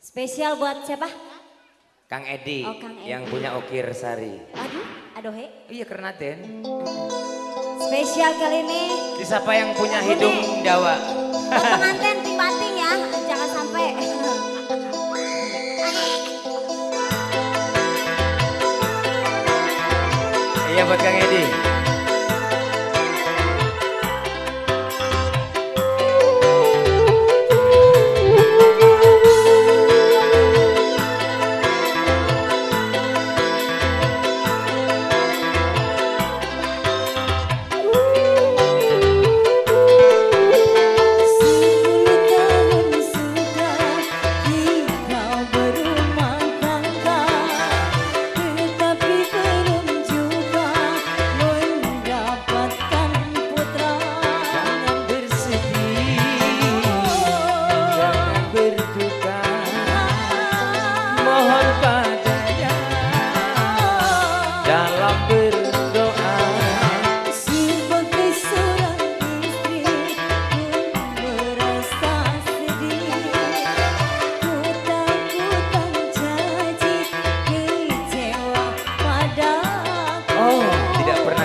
Spesial buat siapa? Kang Edi, Oh, Kang Edi. yang punya Ukir Sari. Aduh he. Iya Kernaten. Spesial kali ini Di siapa yang punya hidung Jawa? buat pengantin ting-banting ya, jangan sampai. Iya buat Kang Edi.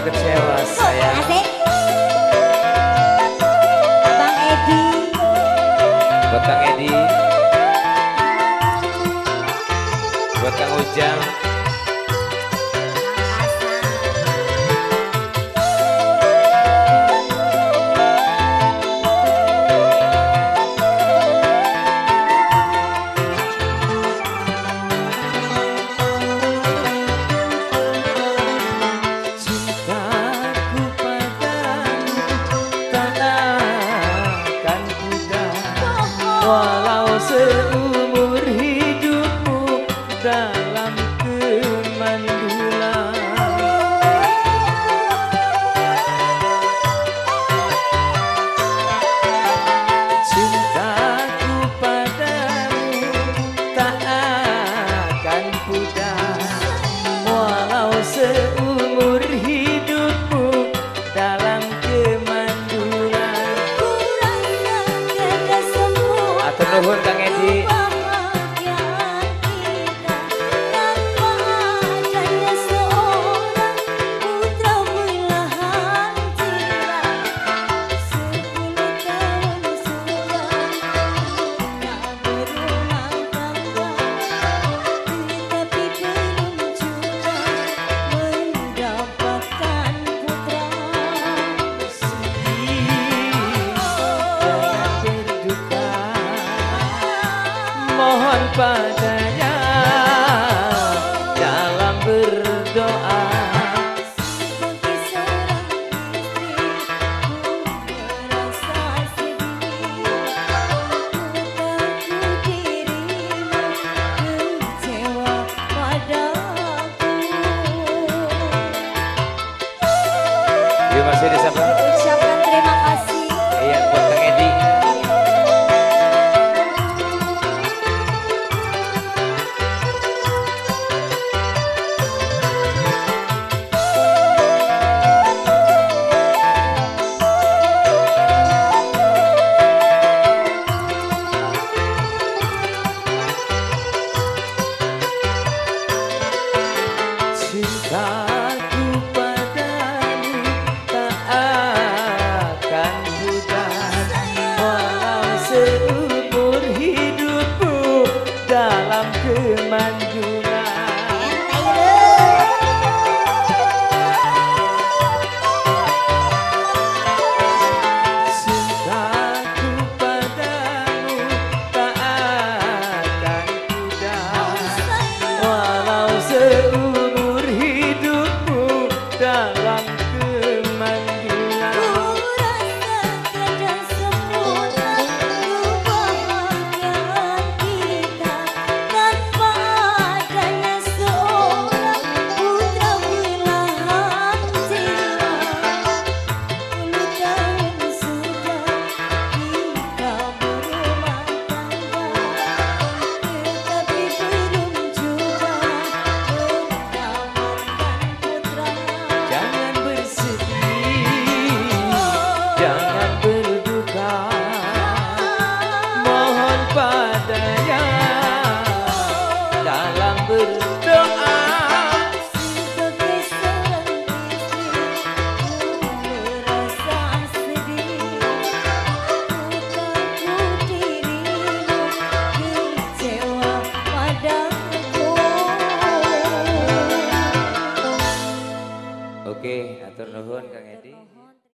Kecewa saya. Asik. Abang Edi. Buat Kang Edi. Buat Kang Ujang. Walau seumur hidupmu dalam kemandulan, cintaku padamu tak akan pudar. Walau seumur hidupmu dalam kemandulan. Atur nuhun Kang Edi. Mohon padanya dalam berdoa. Sebagai seorang istri, ku merasa sedih. Ku tahu dirimu kecewa padaku. Yuk masih disapa. Ucapkan terima kasih. Iya buat Kang Edi. berdoa